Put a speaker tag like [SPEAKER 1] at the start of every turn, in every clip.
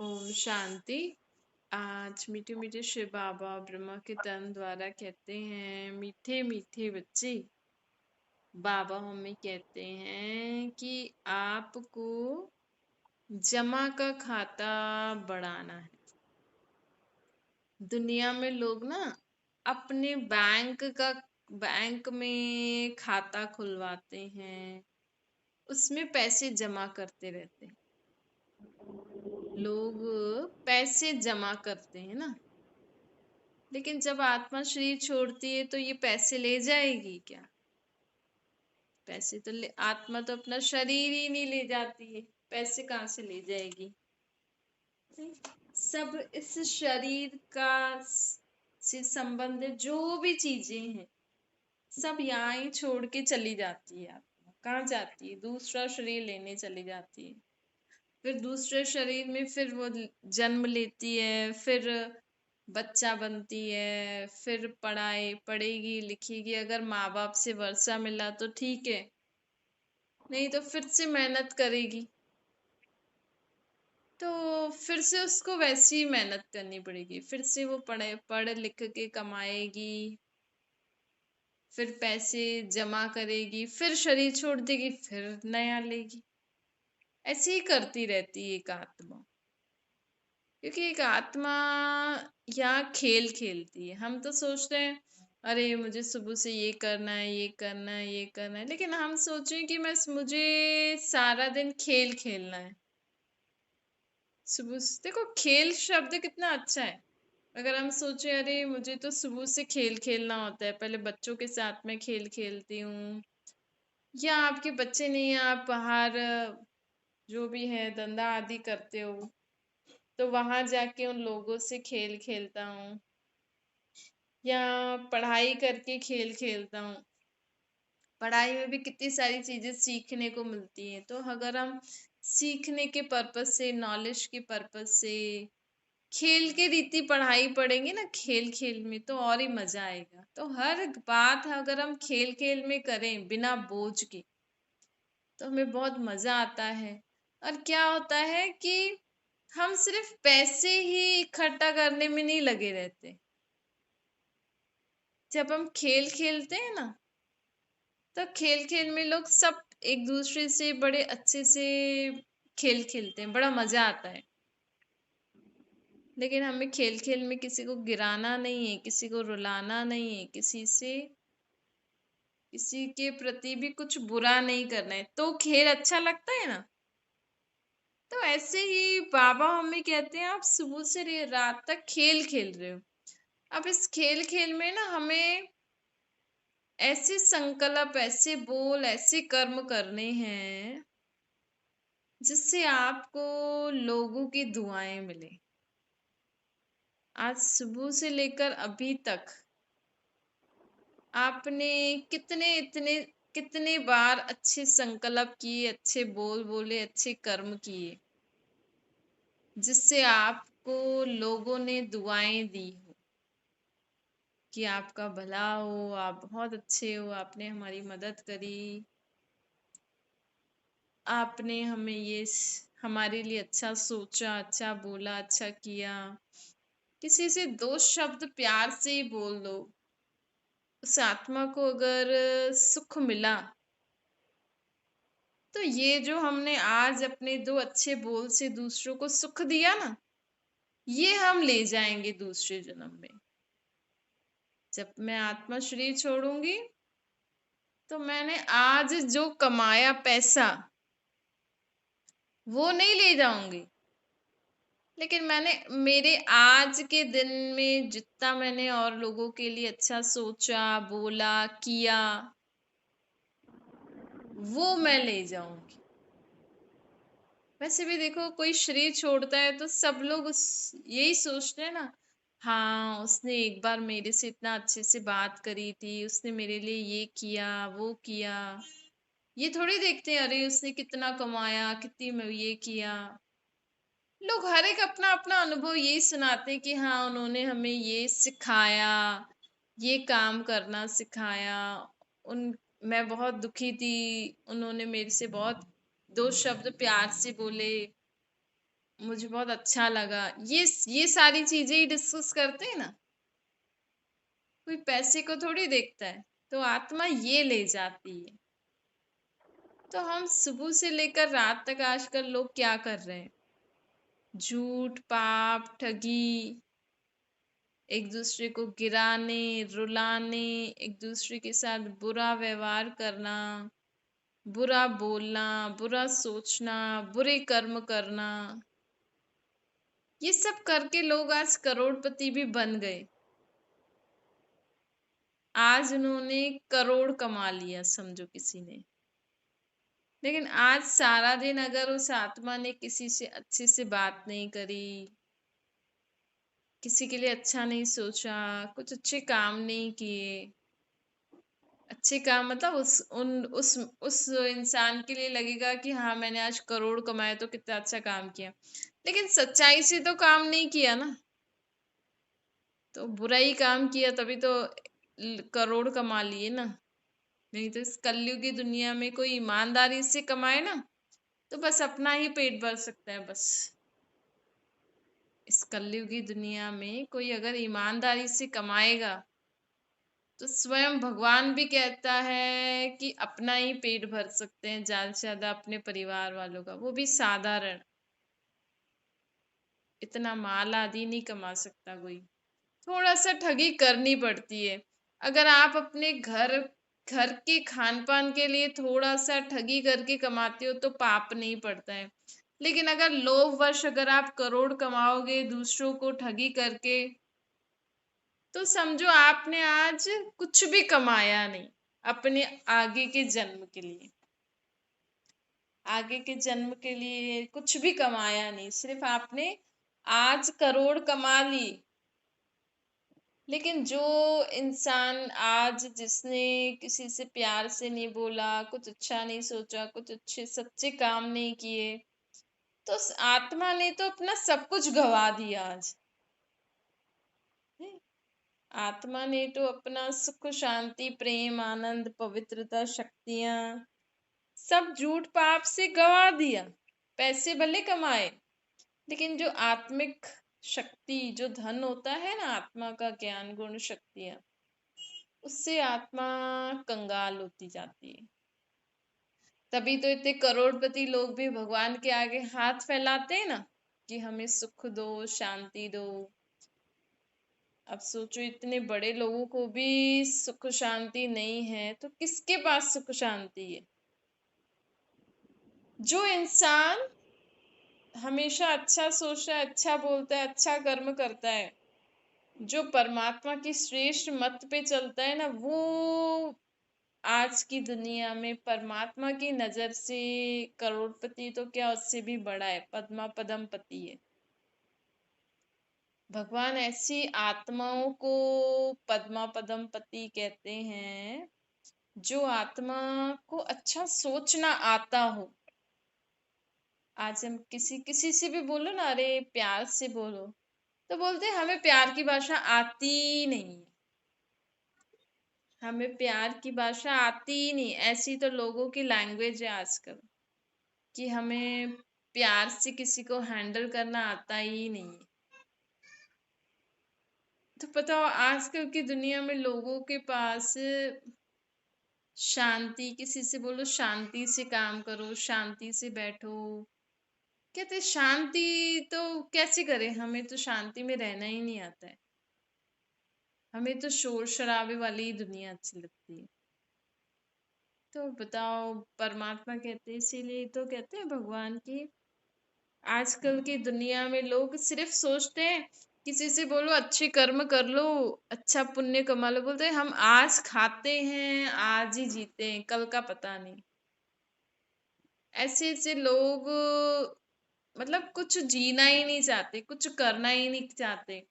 [SPEAKER 1] ओम शांति। आज मीठे मीठे शिव बाबा ब्रह्मा के तन द्वारा कहते हैं, मीठे मीठे बच्चे, बाबा हमें कहते हैं कि आपको जमा का खाता बढ़ाना है। दुनिया में लोग ना अपने बैंक में खाता खुलवाते हैं, उसमें पैसे जमा करते रहते हैं। लोग पैसे जमा करते हैं ना, लेकिन जब आत्मा शरीर छोड़ती है तो ये पैसे ले जाएगी क्या? पैसे तो आत्मा तो अपना शरीर ही नहीं ले जाती है, पैसे कहाँ से ले जाएगी? नहीं? सब इस शरीर का से संबंधित जो भी चीजें हैं, सब यहाँ ही छोड़ के चली जाती है। आत्मा कहाँ जाती है? दूसरा शरीर लेने चली जाती है। फिर दूसरे शरीर में फिर वो जन्म लेती है, फिर बच्चा बनती है, फिर पढ़ेगी लिखेगी। अगर माँ बाप से वर्षा मिला तो ठीक है, नहीं तो फिर से मेहनत करेगी। तो फिर से उसको वैसी ही मेहनत करनी पड़ेगी, फिर से वो पढ़ लिख के कमाएगी, फिर पैसे जमा करेगी, फिर शरीर छोड़ देगी, फिर नया लेगी। ऐसे ही करती रहती है एक आत्मा। क्योंकि एक आत्मा यहाँ खेल खेलती है। हम तो सोचते हैं अरे मुझे सुबह से ये करना है, ये करना है, ये करना है, लेकिन हम सोचें कि मुझे सारा दिन खेल खेलना है। सुबह से देखो, खेल शब्द कितना अच्छा है। अगर हम सोचे अरे मुझे तो सुबह से खेल खेलना होता है, पहले बच्चों के साथ में खेल खेलती हूँ, या आपके बच्चे नहीं, आप बाहर जो भी है धंधा आदि करते हो, तो वहां जाके उन लोगों से खेल खेलता हूँ, या पढ़ाई करके खेल खेलता हूँ। पढ़ाई में भी कितनी सारी चीजें सीखने को मिलती हैं। तो अगर हम सीखने के पर्पज से, नॉलेज के पर्पज से खेल के रीति पढ़ाई पढ़ेंगे ना, खेल खेल में, तो और ही मजा आएगा। तो हर बात अगर हम खेल खेल में करें बिना बोझ के, तो हमें बहुत मजा आता है। और क्या होता है कि हम सिर्फ पैसे ही इकट्ठा करने में नहीं लगे रहते। जब हम खेल खेलते हैं ना, तो खेल खेल में लोग सब एक दूसरे से बड़े अच्छे से खेल खेलते हैं, बड़ा मजा आता है। लेकिन हमें खेल खेल में किसी को गिराना नहीं है, किसी को रुलाना नहीं है, किसी के प्रति भी कुछ बुरा नहीं करना है, तो खेल अच्छा लगता है ना। तो ऐसे ही बाबा हमें कहते हैं, आप सुबह से रात तक खेल खेल रहे हो। अब इस खेल खेल में ना हमें ऐसे संकल्प, ऐसे बोल, ऐसे कर्म करने हैं जिससे आपको लोगों की दुआएं मिले। आज सुबह से लेकर अभी तक आपने कितने बार अच्छे संकल्प किए, अच्छे बोल बोले, अच्छे कर्म किए, जिससे आपको लोगों ने दुआएं दी हो कि आपका भला हो, आप बहुत अच्छे हो, आपने हमारी मदद करी, आपने हमारे लिए अच्छा सोचा, अच्छा बोला, अच्छा किया। किसी से दो शब्द प्यार से ही बोल दो, उस आत्मा को अगर सुख मिला, तो ये जो हमने आज अपने दो अच्छे बोल से दूसरों को सुख दिया ना, ये हम ले जाएंगे दूसरे जन्म में। जब मैं आत्मा शरीर छोड़ूंगी, तो मैंने आज जो कमाया पैसा वो नहीं ले जाऊंगी, लेकिन मैंने मेरे आज के दिन में जितना मैंने और लोगों के लिए अच्छा सोचा, बोला, किया, वो मैं ले जाऊंगी। वैसे भी देखो, कोई शरीर छोड़ता है तो सब लोग यही सोचते हैं ना, हाँ उसने एक बार मेरे से इतना अच्छे से बात करी थी, उसने मेरे लिए ये किया, वो किया। ये थोड़ी देखते हैं अरे उसने कितना कमाया, कितनी में ये किया। लोग हर एक अपना अपना अनुभव यही सुनाते हैं कि हाँ उन्होंने हमें ये सिखाया, ये काम करना सिखाया। उन मैं बहुत दुखी थी, उन्होंने मेरे से बहुत दो शब्द प्यार से बोले, मुझे बहुत अच्छा लगा। ये सारी चीजें ही डिस्कस करते हैं ना, कोई पैसे को थोड़ी देखता है। तो आत्मा ये ले जाती है। तो हम सुबह से लेकर रात तक आजकल लोग क्या कर रहे हैं? झूठ, पाप, ठगी, एक दूसरे को गिराने, रुलाने, एक दूसरे के साथ बुरा व्यवहार करना, बुरा बोलना, बुरा सोचना, बुरे कर्म करना, ये सब करके लोग आज करोड़पति भी बन गए। आज उन्होंने करोड़ कमा लिया समझो किसी ने। लेकिन आज सारा दिन अगर उस आत्मा ने किसी से अच्छे से बात नहीं करी, किसी के लिए अच्छा नहीं सोचा, कुछ अच्छे काम नहीं किए, अच्छे काम मतलब उस इंसान के लिए लगेगा कि हाँ मैंने आज करोड़ कमाए तो कितना अच्छा काम किया, लेकिन सच्चाई से तो काम नहीं किया ना। तो बुरा ही काम किया तभी तो करोड़ कमा लिए ना। नहीं तो इस कलयुग की दुनिया में कोई ईमानदारी से कमाए ना, तो बस अपना ही पेट भर सकता है बस। इस कलयुग की दुनिया में कोई अगर ईमानदारी से कमाएगा तो स्वयं भगवान भी कहता है कि अपना ही पेट भर सकते हैं, ज्यादा से ज्यादा अपने परिवार वालों का, वो भी साधारण। इतना माल आदि नहीं कमा सकता कोई। थोड़ा सा ठगी करनी पड़ती है। अगर आप अपने घर घर के खान पान के लिए थोड़ा सा ठगी करके कमाते हो तो पाप नहीं पड़ता है। लेकिन अगर लोभ वश अगर आप करोड़ कमाओगे दूसरों को ठगी करके, तो समझो आपने आज कुछ भी कमाया नहीं अपने आगे के जन्म के लिए। आगे के जन्म के लिए कुछ भी कमाया नहीं, सिर्फ आपने आज करोड़ कमा ली। लेकिन जो इंसान आज जिसने किसी से प्यार से नहीं बोला, कुछ अच्छा नहीं सोचा, कुछ अच्छे सच्चे काम नहीं किए, तो उस आत्मा ने तो अपना सब कुछ गवा दिया आज। आत्मा ने तो अपना सुख, शांति, प्रेम, आनंद, पवित्रता, शक्तियां सब झूठ पाप से गवा दिया। पैसे भले कमाए, लेकिन जो आत्मिक शक्ति, जो धन होता है ना, आत्मा का ज्ञान गुण शक्तियां, उससे आत्मा कंगाल होती जाती है। तभी तो इतने करोड़पति लोग भी भगवान के आगे हाथ फैलाते हैं ना कि हमें सुख दो, शांति दो। अब सोचो इतने बड़े लोगों को भी सुख शांति नहीं है तो किसके पास सुख शांति है? जो इंसान हमेशा अच्छा सोचता है, अच्छा बोलता है, अच्छा कर्म करता है, जो परमात्मा की श्रेष्ठ मत पे चलता है ना, वो आज की दुनिया में परमात्मा की नजर से करोड़पति तो क्या, उससे भी बड़ा है, पद्मा पदम पति है। भगवान ऐसी आत्माओं को पद्मा पदम पति कहते हैं जो आत्मा को अच्छा सोचना आता हो। आज हम किसी किसी से भी बोलो ना, अरे प्यार से बोलो, तो बोलते हैं हमें प्यार की भाषा आती नहीं, हमें प्यार की भाषा आती ही नहीं। ऐसी तो लोगों की लैंग्वेज है आजकल कि हमें प्यार से किसी को हैंडल करना आता ही नहीं है। तो पता हो आजकल की दुनिया में लोगों के पास शांति, किसी से बोलो शांति से काम करो, शांति से बैठो, कहते शांति तो कैसे करें, हमें तो शांति में रहना ही नहीं आता है, हमें तो शोर शराबे वाली ही दुनिया अच्छी लगती है। तो बताओ, परमात्मा कहते हैं, इसीलिए तो कहते हैं भगवान की आजकल की दुनिया में लोग सिर्फ सोचते हैं, किसी से बोलो अच्छे कर्म कर लो, अच्छा पुण्य कमा लो, बोलते हैं हम आज खाते हैं, आज ही जीते हैं, कल का पता नहीं। ऐसे ऐसे लोग मतलब कुछ जीना ही नहीं चाहते, कुछ करना ही नहीं चाहते।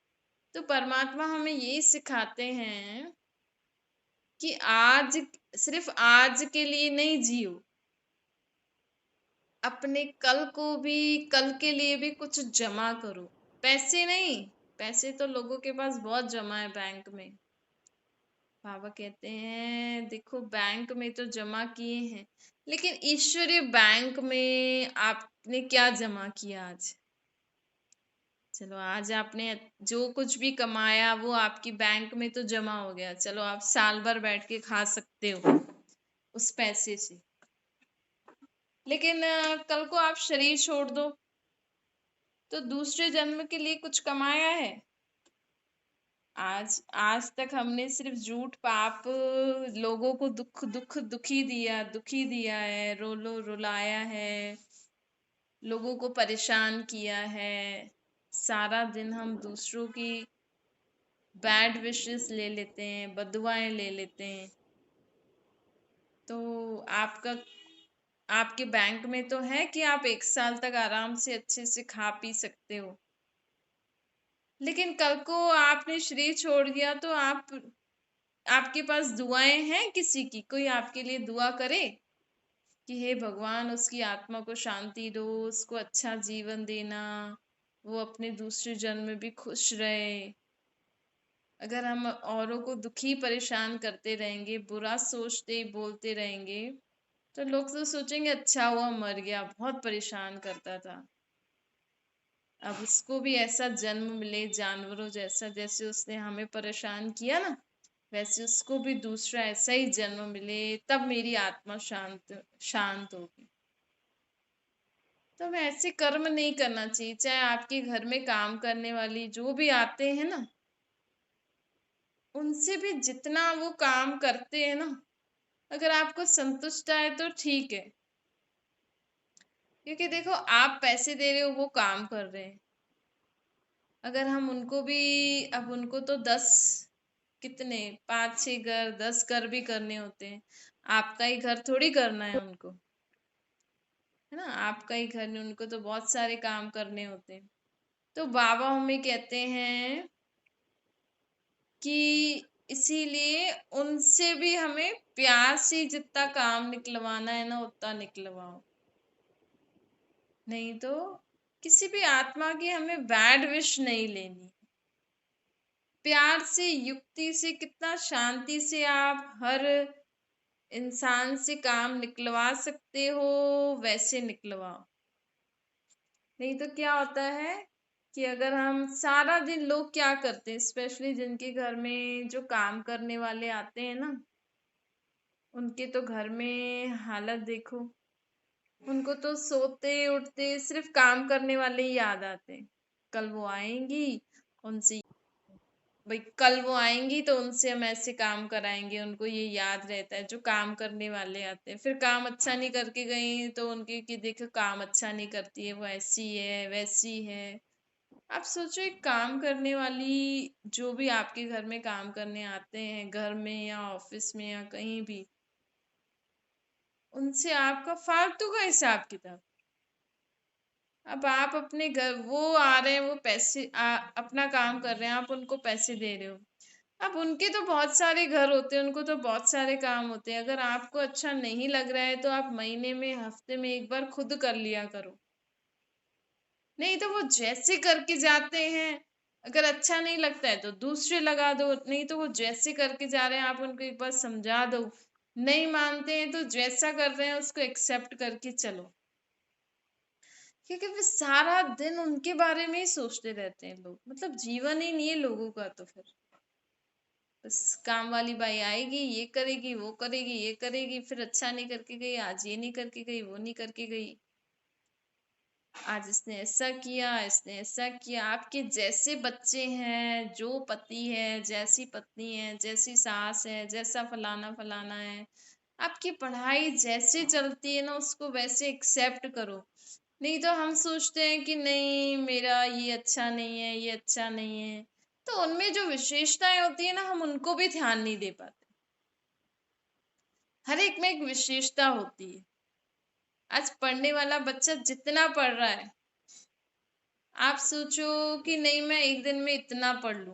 [SPEAKER 1] तो परमात्मा हमें यही सिखाते हैं कि आज, सिर्फ आज के लिए नहीं जियो, अपने कल को भी, कल के लिए भी कुछ जमा करो। पैसे नहीं, पैसे तो लोगों के पास बहुत जमा है बैंक में। बाबा कहते हैं देखो बैंक में तो जमा किए हैं, लेकिन ईश्वरीय बैंक में आपने क्या जमा किया आज? चलो आज आपने जो कुछ भी कमाया वो आपकी बैंक में तो जमा हो गया, चलो आप साल भर बैठ के खा सकते हो उस पैसे से। लेकिन कल को आप शरीर छोड़ दो तो दूसरे जन्म के लिए कुछ कमाया है? आज आज तक हमने सिर्फ झूठ पाप लोगों को दुखी दिया है, रुलाया है, लोगों को परेशान किया है। सारा दिन हम दूसरों की बैड विशेस ले लेते हैं, बदुआएं ले लेते हैं। तो आपका आपके बैंक में तो है कि आप 1 साल तक आराम से अच्छे से खा पी सकते हो। लेकिन कल को आपने शरीर छोड़ दिया तो आपके पास दुआएं हैं किसी की? कोई आपके लिए दुआ करे कि हे भगवान उसकी आत्मा को शांति दो, उसको अच्छा जीवन देना, वो अपने दूसरे जन्म में भी खुश रहे। अगर हम औरों को दुखी परेशान करते रहेंगे, बुरा सोचते बोलते रहेंगे, तो लोग तो सोचेंगे अच्छा हुआ मर गया, बहुत परेशान करता था, अब उसको भी ऐसा जन्म मिले जानवरों जैसा, जैसे उसने हमें परेशान किया ना, वैसे उसको भी दूसरा ऐसा ही जन्म मिले, तब मेरी आत्मा शांत शांत होगी। तो हमें ऐसे कर्म नहीं करना चाहिए। चाहे आपके घर में काम करने वाली जो भी आते हैं ना, उनसे भी जितना वो काम करते हैं ना, अगर आपको संतुष्ट आए तो ठीक है। क्योंकि देखो आप पैसे दे रहे हो, वो काम कर रहे हैं। अगर हम उनको भी, अब उनको तो 10 कितने 5-6 घर 10 घर भी करने होते हैं, आपका ही घर थोड़ी करना है उनको, है ना? आपका ही घर नहीं, उनको तो बहुत सारे काम करने होते हैं। तो बाबा हमें कहते हैं कि इसीलिए उनसे भी हमें प्यार से जितना काम निकलवाना है ना उतना निकलवाओ, नहीं तो किसी भी आत्मा की हमें बैड विश नहीं लेनी। प्यार से युक्ति से कितना शांति से आप हर इंसान से काम निकलवा सकते हो वैसे निकलवाओ। नहीं तो क्या होता है कि अगर हम सारा दिन, लोग क्या करते हैं स्पेशली जिनके घर में जो काम करने वाले आते हैं ना, उनके तो घर में हालत देखो, उनको तो सोते उठते सिर्फ काम करने वाले ही याद आते हैं। कल वो आएंगी, उनसे भाई कल वो आएंगी तो उनसे हम ऐसे काम कराएंगे, उनको ये याद रहता है जो काम करने वाले आते हैं। फिर काम अच्छा नहीं करके गई तो उनके कि देखो काम अच्छा नहीं करती है, वो ऐसी है वैसी है। आप सोचो एक काम करने वाली, जो भी आपके घर में काम करने आते हैं, घर में या ऑफिस में या कहीं भी, उनसे आपका फालतू का हिसाब किताब। अब आप अपने घर, वो आ रहे हैं, वो पैसे अपना काम कर रहे हैं, आप उनको पैसे दे रहे हो। अब उनके तो बहुत सारे घर होते हैं, उनको तो बहुत सारे काम होते हैं। अगर आपको अच्छा नहीं लग रहा है तो आप महीने में हफ्ते में एक बार खुद कर लिया करो। नहीं तो वो जैसे करके जाते हैं, अगर अच्छा नहीं लगता है तो दूसरे लगा दो, नहीं तो वो जैसे करके जा रहे हैं आप उनको एक बार समझा दो। नहीं मानते हैं तो जैसा कर रहे हैं उसको एक्सेप्ट करके चलो। क्योंकि फिर सारा दिन उनके बारे में ही सोचते रहते हैं लोग, मतलब जीवन ही नहीं है लोगों का। तो फिर बस काम वाली बाई आएगी, ये करेगी वो करेगी ये करेगी, फिर अच्छा नहीं करके गई, आज ये नहीं करके गई वो नहीं करके गई, आज इसने ऐसा किया इसने ऐसा किया। आपके जैसे बच्चे हैं, जो पति है, जैसी पत्नी है, जैसी सास है, जैसा फलाना फलाना है, आपकी पढ़ाई जैसे चलती है ना उसको वैसे एक्सेप्ट करो। नहीं तो हम सोचते हैं कि नहीं मेरा ये अच्छा नहीं है, ये अच्छा नहीं है, तो उनमें जो विशेषताएं होती है ना हम उनको भी ध्यान नहीं दे पाते। हर एक में एक विशेषता होती है। आज पढ़ने वाला बच्चा जितना पढ़ रहा है, आप सोचो कि नहीं मैं एक दिन में इतना पढ़ लूं।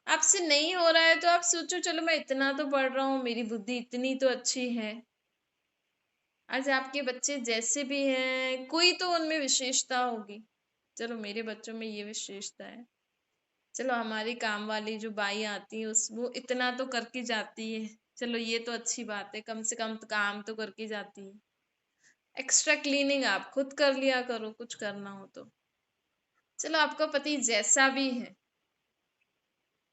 [SPEAKER 1] आपसे नहीं हो रहा है तो आप सोचो चलो मैं इतना तो पढ़ रहा हूँ, मेरी बुद्धि इतनी तो अच्छी है। आज आपके बच्चे जैसे भी हैं, कोई तो उनमें विशेषता होगी। चलो मेरे बच्चों में ये विशेषता है, चलो हमारी काम वाली जो बाई आती है उस वो इतना तो करके जाती है, चलो ये तो अच्छी बात है, कम से कम तो काम तो करके जाती है। एक्स्ट्रा क्लीनिंग आप खुद कर लिया करो कुछ करना हो तो। चलो आपका पति जैसा भी है,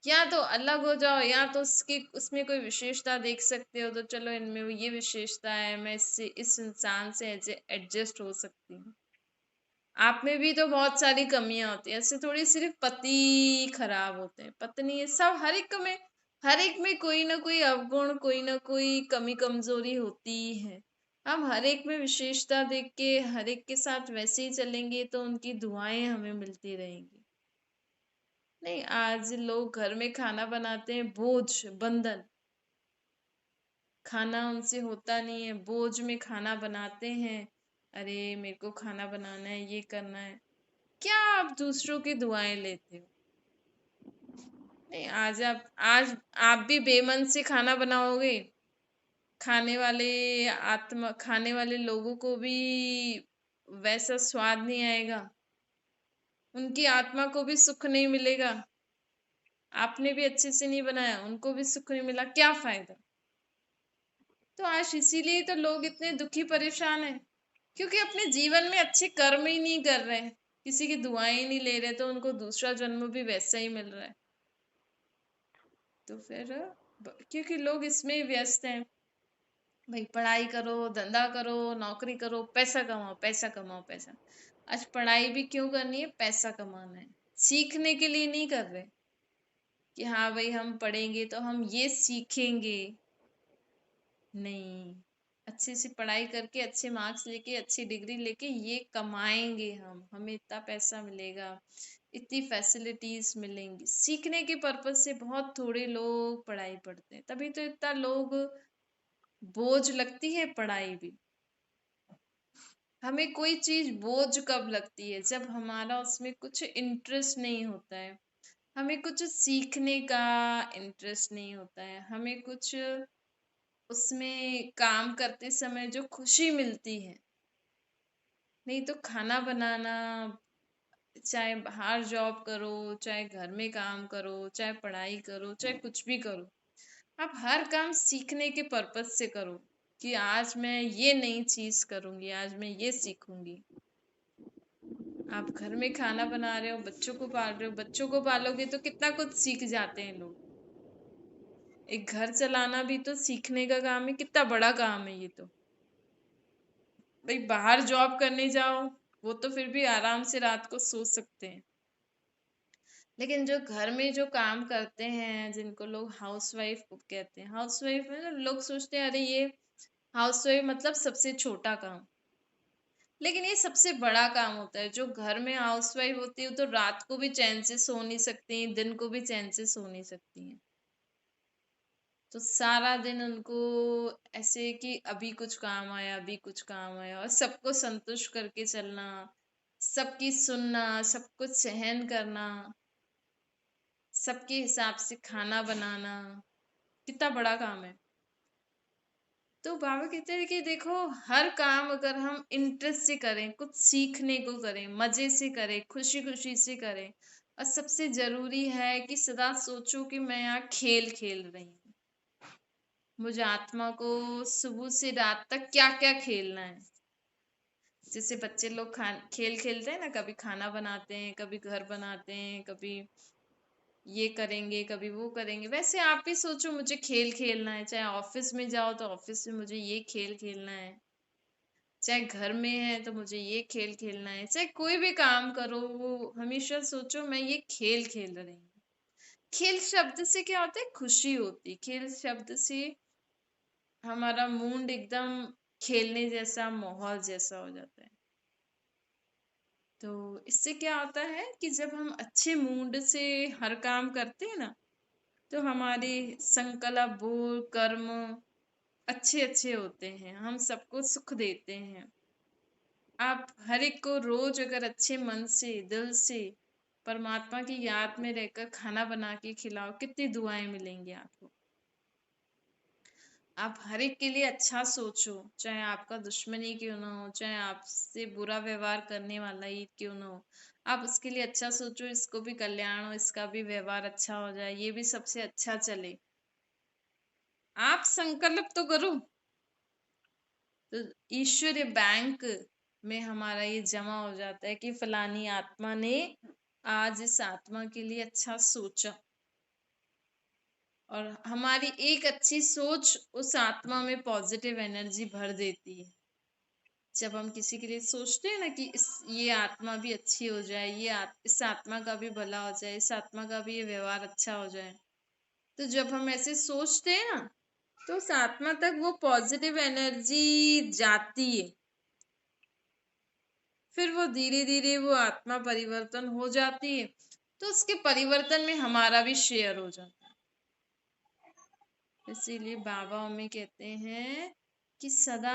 [SPEAKER 1] या तो अलग हो जाओ, या तो उसकी उसमें कोई विशेषता देख सकते हो तो चलो इनमें वो ये विशेषता है, मैं इससे इस इंसान से एडजस्ट हो सकती हूँ। आप में भी तो बहुत सारी कमियां होती है, ऐसे थोड़ी सिर्फ पति खराब होते हैं, पत्नी सब हर एक में कोई ना कोई अवगुण, कोई ना कोई कमी कमजोरी होती ही है। हम हर एक में विशेषता देख के हर एक के साथ वैसे ही चलेंगे तो उनकी दुआएं हमें मिलती रहेंगी। नहीं, आज लोग घर में खाना बनाते हैं, बोझ बंधन, खाना उनसे होता नहीं है, बोझ में खाना बनाते हैं। अरे मेरे को खाना बनाना है, ये करना है। क्या आप दूसरों की दुआएं लेते हो? नहीं, आज आप भी बेमन से खाना बनाओगे, खाने वाले लोगों को भी वैसा स्वाद नहीं आएगा, उनकी आत्मा को भी सुख नहीं मिलेगा। आपने भी अच्छे से नहीं बनाया, उनको भी सुख नहीं मिला, क्या फायदा? तो आज इसीलिए तो लोग इतने दुखी परेशान हैं, क्योंकि अपने जीवन में अच्छे कर्म ही नहीं कर रहे, किसी की दुआएं ही नहीं ले रहे, तो उनको दूसरा जन्म भी वैसा ही मिल रहा है। तो फिर क्योंकि लोग इसमें व्यस्त हैं, भाई पढ़ाई करो, धंधा करो, नौकरी करो, पैसा कमाओ, पैसा कमाओ, पैसा। आज पढ़ाई भी क्यों करनी है? पैसा कमाना है, सीखने के लिए नहीं कर रहे कि हाँ भाई हम पढ़ेंगे तो हम ये सीखेंगे। नहीं, अच्छे से पढ़ाई करके अच्छे मार्क्स लेके अच्छी डिग्री लेके ये कमाएंगे, हम हमें इतना पैसा मिलेगा, इतनी फैसिलिटीज मिलेंगी। सीखने के पर्पज से बहुत थोड़े लोग पढ़ाई पढ़ते हैं, तभी तो इतना लोग बोझ लगती है पढ़ाई भी। हमें कोई चीज बोझ कब लगती है? जब हमारा उसमें कुछ इंटरेस्ट नहीं होता है, हमें कुछ सीखने का इंटरेस्ट नहीं होता है, हमें कुछ उसमें काम करते समय जो खुशी मिलती है। नहीं तो खाना बनाना, चाहे बाहर जॉब करो, चाहे घर में काम करो, चाहे पढ़ाई करो, चाहे कुछ भी करो, आप हर काम सीखने के पर्पज से करो कि आज मैं ये नई चीज करूंगी, आज मैं ये सीखूंगी। आप घर में खाना बना रहे हो, बच्चों को पाल रहे हो, बच्चों को पालोगे तो कितना कुछ सीख जाते हैं लोग। एक घर चलाना भी तो सीखने का काम है, कितना बड़ा काम है ये तो। भाई बाहर जॉब करने जाओ, वो तो फिर भी आराम से रात को सो सकते हैं, लेकिन जो घर में जो काम करते हैं, जिनको लोग हाउसवाइफ कहते हैं, हाउसवाइफ में ना लोग सोचते हैं अरे ये हाउसवाइफ मतलब सबसे छोटा काम, लेकिन ये सबसे बड़ा काम होता है। जो घर में हाउसवाइफ होती है तो रात को भी चैन से सो नहीं सकती, दिन को भी चैन से सो नहीं सकती हैं। तो सारा दिन उनको ऐसे कि अभी कुछ काम आया, अभी कुछ काम आया, और सबको संतुष्ट करके चलना, सबकी सुनना, सब कुछ सहन करना, सबके हिसाब से खाना बनाना, कितना बड़ा काम है। तो बाबा कहते हैं कि देखो, हर काम अगर हम इंटरेस्ट से करें, कुछ सीखने को करें, मजे से करें, खुशी खुशी से करें, और सबसे जरूरी है कि सदा सोचो कि मैं यहाँ खेल खेल रही हूँ, मुझे आत्मा को सुबह से रात तक क्या क्या खेलना है। जैसे बच्चे लोग खेल खेलते हैं ना, कभी खाना बनाते हैं, कभी घर बनाते हैं, कभी ये करेंगे, कभी वो करेंगे, वैसे आप भी सोचो मुझे खेल खेलना है। चाहे ऑफिस में जाओ तो ऑफिस में मुझे ये खेल खेलना है, चाहे घर में है तो मुझे ये खेल खेलना है, चाहे कोई भी काम करो, वो हमेशा सोचो मैं ये खेल खेल रही हूँ। खेल शब्द से क्या होता है? खुशी होती है। खेल शब्द से हमारा मूड एकदम खेलने जैसा, माहौल जैसा हो जाता है। तो इससे क्या होता है कि जब हम अच्छे मूड से हर काम करते हैं ना, तो हमारे संकल्प, बोल, कर्म अच्छे अच्छे होते हैं, हम सबको सुख देते हैं। आप हर एक को रोज अगर अच्छे मन से, दिल से परमात्मा की याद में रहकर खाना बना के खिलाओ, कितनी दुआएं मिलेंगी आपको। आप हर एक के लिए अच्छा सोचो, चाहे आपका दुश्मन ही क्यों ना हो, चाहे आपसे बुरा व्यवहार करने वाला ही क्यों ना हो, आप उसके लिए अच्छा सोचो, इसको भी कल्याण हो, इसका भी व्यवहार अच्छा हो जाए, ये भी सबसे अच्छा चले। आप संकल्प तो करो, तो ईश्वरीय बैंक में हमारा ये जमा हो जाता है कि फलानी आत्मा ने आज इस आत्मा के लिए अच्छा सोचा, और हमारी एक अच्छी सोच उस आत्मा में पॉजिटिव एनर्जी भर देती है। जब हम किसी के लिए सोचते हैं ना कि ये आत्मा भी अच्छी हो जाए, इस आत्मा का भी भला हो जाए, इस आत्मा का भी ये व्यवहार अच्छा हो जाए, तो जब हम ऐसे सोचते हैं ना, तो उस आत्मा तक वो पॉजिटिव एनर्जी जाती है। फिर वो धीरे धीरे वो आत्मा परिवर्तन हो जाती है, तो उसके परिवर्तन में हमारा भी शेयर हो जाता है। इसीलिए बाबा हमें कहते हैं कि सदा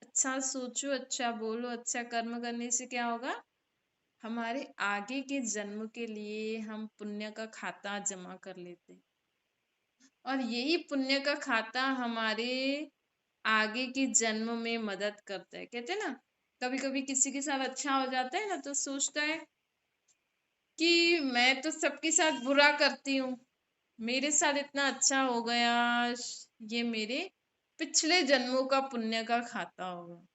[SPEAKER 1] अच्छा सोचो, अच्छा बोलो, अच्छा कर्म करने से क्या होगा, हमारे आगे के जन्म के लिए हम पुण्य का खाता जमा कर लेते हैं, और यही पुण्य का खाता हमारे आगे के जन्म में मदद करता है। कहते हैं ना, कभी कभी किसी के साथ अच्छा हो जाता है ना, तो सोचता है कि मैं तो सबके साथ बुरा करती हूँ, मेरे साथ इतना अच्छा हो गया, ये मेरे पिछले जन्मों का पुण्य का खाता होगा।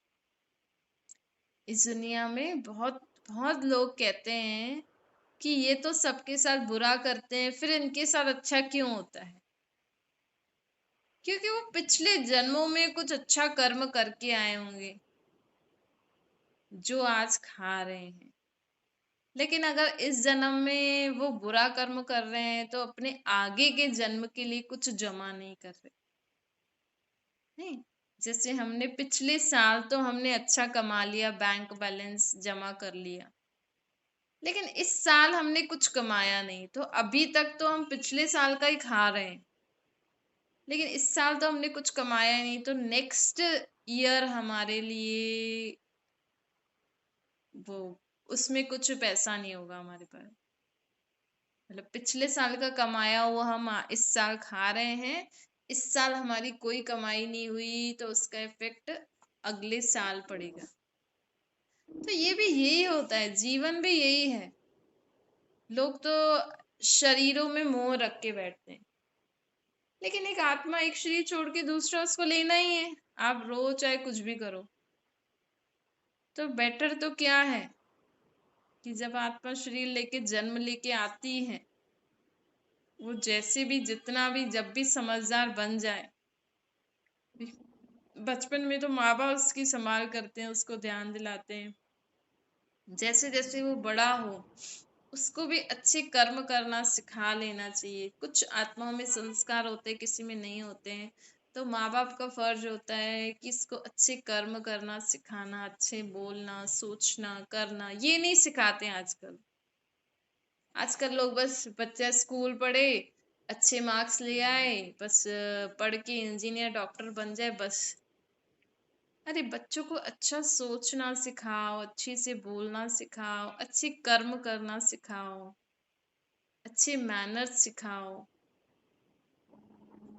[SPEAKER 1] इस दुनिया में बहुत बहुत लोग कहते हैं कि ये तो सबके साथ बुरा करते हैं, फिर इनके साथ अच्छा क्यों होता है? क्योंकि वो पिछले जन्मों में कुछ अच्छा कर्म करके आए होंगे, जो आज खा रहे हैं। लेकिन अगर इस जन्म में वो बुरा कर्म कर रहे हैं, तो अपने आगे के जन्म के लिए कुछ जमा नहीं कर रहे। नहीं, जैसे हमने पिछले साल तो हमने अच्छा कमा लिया, बैंक बैलेंस जमा कर लिया, लेकिन इस साल हमने कुछ कमाया नहीं, तो अभी तक तो हम पिछले साल का ही खा रहे हैं। लेकिन इस साल तो हमने कुछ कमाया नहीं, तो नेक्स्ट ईयर हमारे लिए वो उसमें कुछ पैसा नहीं होगा हमारे पास। मतलब पिछले साल का कमाया हुआ हम इस साल खा रहे हैं, इस साल हमारी कोई कमाई नहीं हुई, तो उसका इफेक्ट अगले साल पड़ेगा। तो ये भी यही होता है, जीवन भी यही है। लोग तो शरीरों में मोह रख के बैठते हैं, लेकिन एक आत्मा एक शरीर छोड़ के दूसरा उसको लेना ही है, आप रो चाहे कुछ भी करो। तो बेटर तो क्या है कि जब आत्मा शरीर लेके जन्म लेके आती है, वो जैसे भी जितना भी जब भी समझदार बन जाए, बचपन में तो माँ बाप उसकी संभाल करते हैं, उसको ध्यान दिलाते हैं। जैसे जैसे वो बड़ा हो, उसको भी अच्छे कर्म करना सिखा लेना चाहिए। कुछ आत्माओं में संस्कार होते हैं, किसी में नहीं होते हैं, तो माँ बाप का फर्ज होता है कि इसको अच्छे कर्म करना सिखाना, अच्छे बोलना, सोचना, करना। ये नहीं सिखाते हैं आजकल। आजकल लोग बस बच्चा स्कूल पढ़े, अच्छे मार्क्स ले आए, बस पढ़ के इंजीनियर डॉक्टर बन जाए, बस। अरे बच्चों को अच्छा सोचना सिखाओ, अच्छे से बोलना सिखाओ, अच्छे कर्म करना सिखाओ, अच्छे मैनर्स सिखाओ,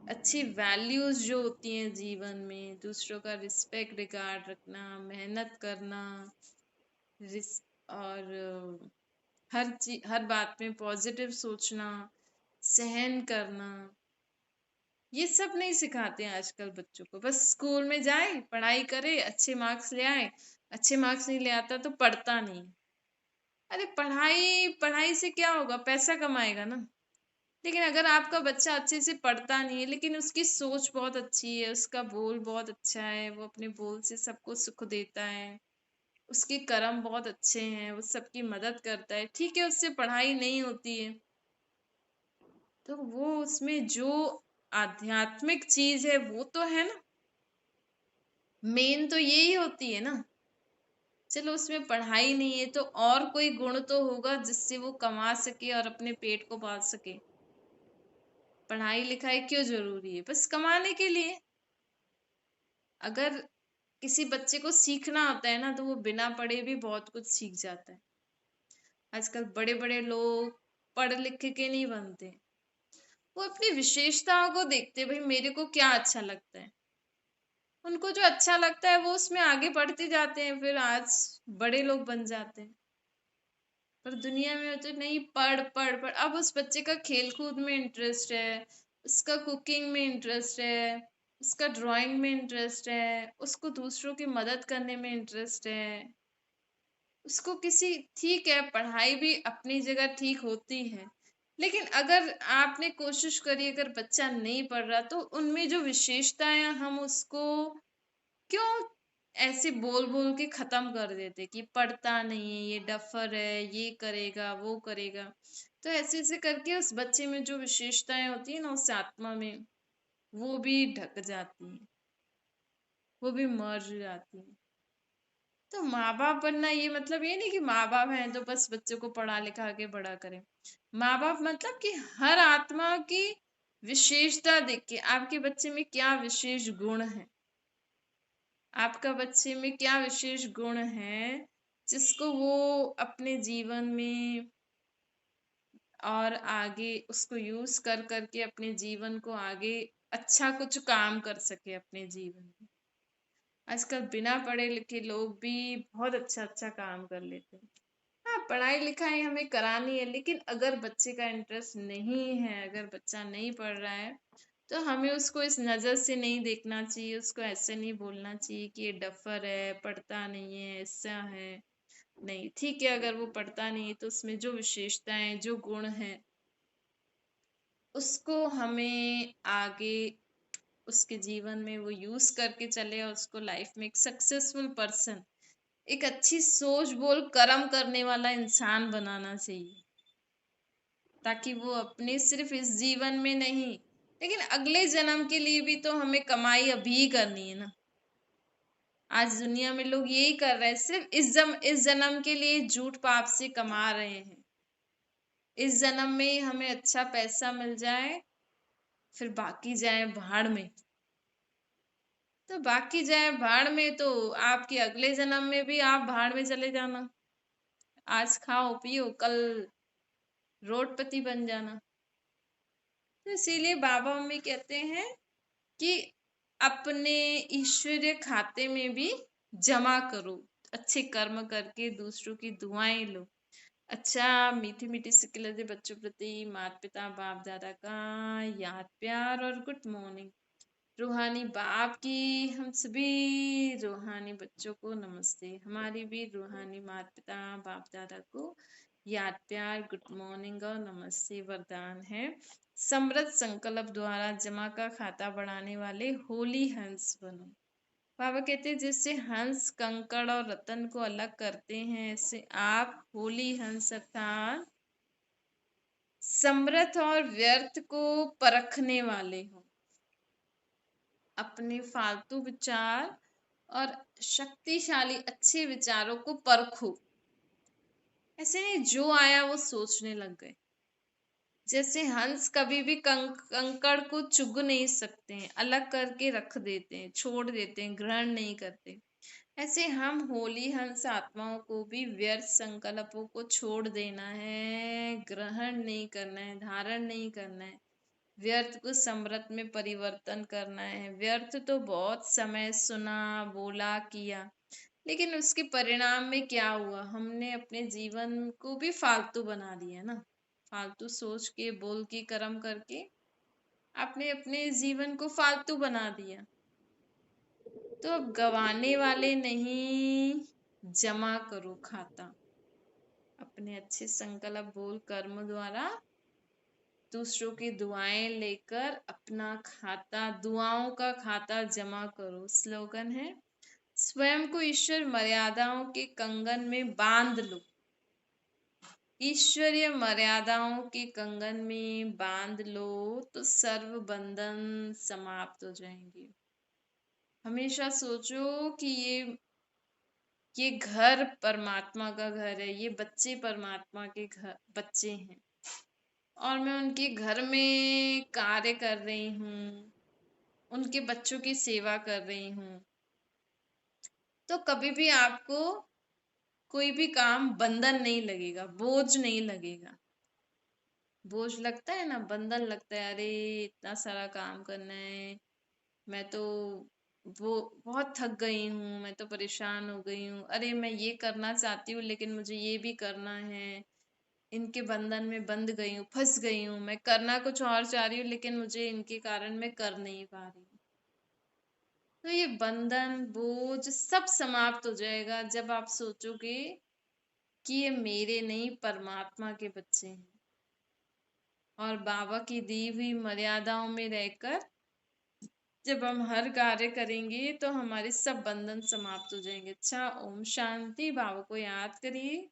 [SPEAKER 1] अच्छी वैल्यूज जो होती हैं जीवन में, दूसरों का रिस्पेक्ट रिगार्ड रखना, मेहनत करना, और हर बात में पॉजिटिव सोचना, सहन करना, ये सब नहीं सिखाते हैं आजकल बच्चों को। बस स्कूल में जाए, पढ़ाई करे, अच्छे मार्क्स ले आए। अच्छे मार्क्स नहीं ले आता तो पढ़ता नहीं। अरे पढ़ाई पढ़ाई से क्या होगा, पैसा कमाएगा ना। लेकिन अगर आपका बच्चा अच्छे से पढ़ता नहीं है, लेकिन उसकी सोच बहुत अच्छी है, उसका बोल बहुत अच्छा है, वो अपने बोल से सबको सुख देता है, उसके कर्म बहुत अच्छे हैं, वो सबकी मदद करता है, ठीक है, उससे पढ़ाई नहीं होती है, तो वो उसमें जो आध्यात्मिक चीज है वो तो है ना, मेन तो यही होती है ना। चलो उसमें पढ़ाई नहीं है, तो और कोई गुण तो होगा जिससे वो कमा सके और अपने पेट को पाल सके। पढ़ाई लिखाई क्यों जरूरी है? बस कमाने के लिए। अगर किसी बच्चे को सीखना होता है ना, तो वो बिना पढ़े भी बहुत कुछ सीख जाता है। आजकल बड़े बड़े लोग पढ़ लिख के नहीं बनते, वो अपनी विशेषताओं को देखते, भाई मेरे को क्या अच्छा लगता है, उनको जो अच्छा लगता है वो उसमें आगे बढ़ते जाते हैं, फिर आज बड़े लोग बन जाते हैं। पर दुनिया में होते नहीं, पढ़ पढ़ पढ़। अब उस बच्चे का खेल कूद में इंटरेस्ट है, उसका कुकिंग में इंटरेस्ट है, उसका ड्राइंग में इंटरेस्ट है, उसको दूसरों की मदद करने में इंटरेस्ट है, उसको किसी ठीक है, पढ़ाई भी अपनी जगह ठीक होती है, लेकिन अगर आपने कोशिश करी, अगर बच्चा नहीं पढ़ रहा तो उनमें जो विशेषताएं हैं, हम उसको क्यों ऐसे बोल बोल के खत्म कर देते कि पढ़ता नहीं है, ये डफर है, ये करेगा वो करेगा। तो ऐसे ऐसे करके उस बच्चे में जो विशेषताएं होती है ना, उस आत्मा में, वो भी ढक जाती हैं, वो भी मर जाती हैं। तो माँ बाप बनना ये मतलब ये नहीं कि माँ बाप हैं तो बस बच्चों को पढ़ा लिखा के बड़ा करें। माँ बाप मतलब कि हर आत्मा की विशेषता देख के आपके बच्चे में क्या विशेष गुण है, आपका बच्चे में क्या विशेष गुण है जिसको वो अपने जीवन में और आगे उसको यूज कर करके अपने जीवन को आगे अच्छा कुछ काम कर सके अपने जीवन में। आजकल बिना पढ़े लिखे लोग भी बहुत अच्छा अच्छा काम कर लेते हैं। हाँ, पढ़ाई लिखाई हमें करानी है, लेकिन अगर बच्चे का इंटरेस्ट नहीं है, अगर बच्चा नहीं पढ़ रहा है, तो हमें उसको इस नजर से नहीं देखना चाहिए, उसको ऐसे नहीं बोलना चाहिए कि ये डफर है, पढ़ता नहीं है, ऐसा है। नहीं, ठीक है, अगर वो पढ़ता नहीं है तो उसमें जो विशेषताएं, जो गुण है, उसको हमें आगे उसके जीवन में वो यूज करके चले और उसको लाइफ में एक सक्सेसफुल पर्सन, एक अच्छी सोच बोल कर्म करने वाला इंसान बनाना चाहिए, ताकि वो अपने सिर्फ इस जीवन में नहीं, लेकिन अगले जन्म के लिए भी तो हमें कमाई अभी ही करनी है ना। आज दुनिया में लोग यही कर रहे हैं, सिर्फ इस जन्म के लिए झूठ पाप से कमा रहे हैं। इस जन्म में हमें अच्छा पैसा मिल जाए, फिर बाकी जाए भाड़ में। तो बाकी जाए भाड़ में तो आपके अगले जन्म में भी आप भाड़ में चले जाना। आज खाओ पियो, कल रोडपति बन जाना। तो इसीलिए बाबा मम्मी कहते हैं कि अपने ईश्वरीय खाते में भी जमा करो, अच्छे कर्म करके दूसरों की दुआएं लो। अच्छा, मीठी मीठी सिक्के लगे बच्चों प्रति माता पिता बाप दादा का याद प्यार और गुड मॉर्निंग। रूहानी बाप की हम सभी रूहानी बच्चों को नमस्ते। हमारी भी रूहानी माता पिता बाप दादा को याद प्यार गुड मॉर्निंग और नमस्ते वरदान है। समृद्ध संकल्प द्वारा जमा का खाता बढ़ाने वाले होली हंस बनो। बाबा कहते हैं जिससे हंस कंकड़ और रतन को अलग करते हैं, ऐसे आप होली हंस अर्थात समृद्ध और व्यर्थ को परखने वाले हो। अपने फालतू विचार और शक्तिशाली अच्छे विचारों को परखो। ऐसे नहीं जो आया वो सोचने लग गए। जैसे हंस कभी भी कंकड़ को चुग नहीं सकते हैं, अलग करके रख देते हैं, छोड़ देते हैं, ग्रहण नहीं करते। ऐसे हम होली हंस आत्माओं को भी व्यर्थ संकल्पों को छोड़ देना है, ग्रहण नहीं करना है, धारण नहीं करना है, व्यर्थ को समृद्ध में परिवर्तन करना है। व्यर्थ तो बहुत समय सुना, बोला, किया, लेकिन उसके परिणाम में क्या हुआ, हमने अपने जीवन को भी फालतू बना दिया ना। फालतू सोच के बोल के कर्म करके आपने अपने जीवन को फालतू बना दिया। तो अब गवाने वाले नहीं, जमा करो खाता अपने अच्छे संकल्प बोल कर्म द्वारा, दूसरों की दुआएं लेकर अपना खाता, दुआओं का खाता जमा करो। स्लोगन है स्वयं को ईश्वर मर्यादाओं के कंगन में बांध लो। ईश्वरीय मर्यादाओं के कंगन में बांध लो तो सर्व बंधन समाप्त हो जाएंगे। हमेशा सोचो कि ये घर परमात्मा का घर है, ये बच्चे परमात्मा के घर बच्चे हैं और मैं उनके घर में कार्य कर रही हूँ, उनके बच्चों की सेवा कर रही हूँ। तो कभी भी आपको कोई भी काम बंधन नहीं लगेगा, बोझ नहीं लगेगा। बोझ लगता है ना, बंधन लगता है, अरे इतना सारा काम करना है, मैं तो वो बहुत थक गई हूँ, मैं तो परेशान हो गई हूँ, अरे मैं ये करना चाहती हूँ लेकिन मुझे ये भी करना है, इनके बंधन में बंध गई हूँ, फंस गई हूँ, मैं करना कुछ और चाह रही हूँ लेकिन मुझे इनके कारण मैं कर नहीं पा रही हूँ। तो ये बंधन बोझ सब समाप्त हो जाएगा जब आप सोचोगे कि ये मेरे नहीं परमात्मा के बच्चे हैं, और बाबा की दी हुई मर्यादाओं में रहकर जब हम हर कार्य करेंगे तो हमारे सब बंधन समाप्त हो जाएंगे। अच्छा, ओम शांति। बाबा को याद करिए।